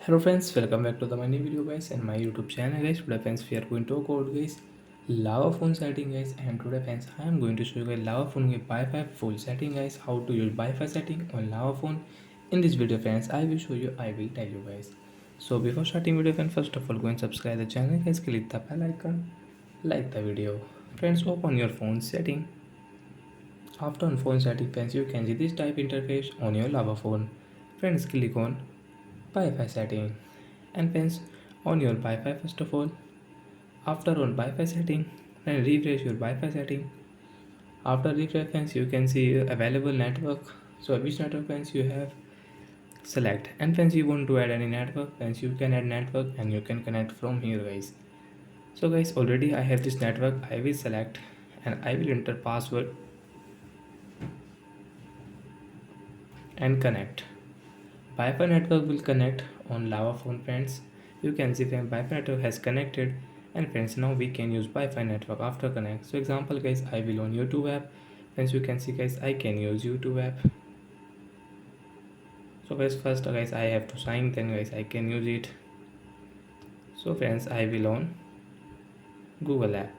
Hello friends, welcome back to my new video guys and my YouTube channel guys. Today friends we are going to talk about guys lava phone setting guys, and today friends I am going to show you guys lava phone with Wi-Fi full setting guys, how to use Wi-Fi setting on lava phone. In this video friends I will show you, I will tell you guys. So before starting video friends, first of all go and subscribe the channel guys, click the bell icon, like the video. Friends, open your phone setting. After on phone setting friends, you can see this type interface on your lava phone. Friends, click on Wi-Fi setting, and friends, on your Wi-Fi first of all. After on Wi-Fi setting, then refresh your Wi-Fi setting. After refresh friends, you can see available network. So which network friends you have, select. And friends, you want to add any network friends, you can add network and you can connect from here guys. So guys, already I have this network, I will select and I will enter password and connect. Wi-Fi network will connect on lava phone friends. You can see that Wi-Fi network has connected, and friends now we can use Wi-Fi network after connect. So example guys, I will on YouTube app. Friends, you can see guys I can use YouTube app. So guys, first guys I have to sign, then guys I can use it. So friends, I will on Google app.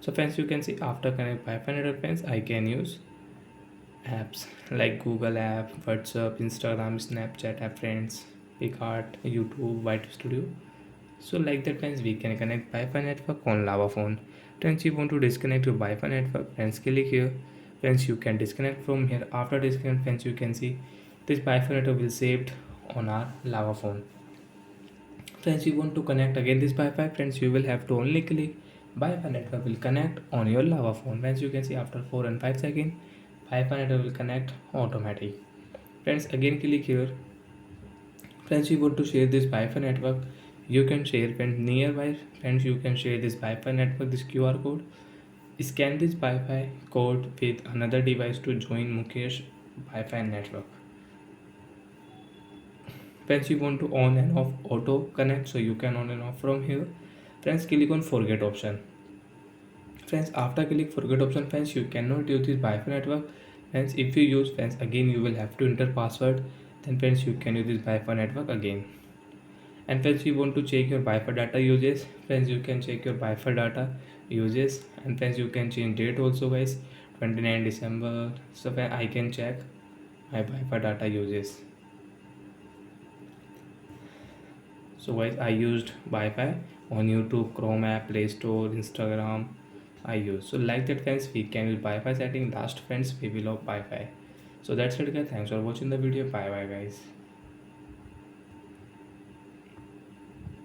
So friends, you can see after connect Wi-Fi network friends, I can use apps like Google app, WhatsApp, Instagram, Snapchat app friends, Picard, YouTube, White Studio. So like that friends, we can connect Wi-Fi network on lava phone. Friends, you want to disconnect your Wi-Fi network, friends click here. Friends, you can disconnect from here. After disconnect friends, you can see this Wi-Fi network will saved on our lava phone. Friends, you want to connect again this Wi-Fi friends, you will have to only click Wi-Fi network will connect on your lava phone. Friends, you can see after 4 and 5 seconds Wi-Fi network will connect automatic. Friends, again click here. Friends, you want to share this Wi-Fi network, you can share friends nearby. Friends, you can share this Wi-Fi network, this QR code. Scan this Wi-Fi code with another device to join Mukesh Wi-Fi network. Friends, you want to on and off auto connect, so you can on and off from here. Friends, click on forget option. Friends, after click forget option friends, you cannot use this Wi-Fi network. Friends, if you use friends again, you will have to enter password. Then friends, you can use this Wi-Fi network again. And friends, you want to check your Wi-Fi data uses. Friends, you can check your Wi-Fi data uses. And friends, you can change date also guys, 29 December. So I can check my Wi-Fi data uses. So guys, I used Wi-Fi on YouTube, Chrome app, Play Store, Instagram I use. So like that friends, we can use Wi-Fi setting. Last friends, we will have Wi-Fi. So that's it guys, thanks for watching the video. Bye bye guys.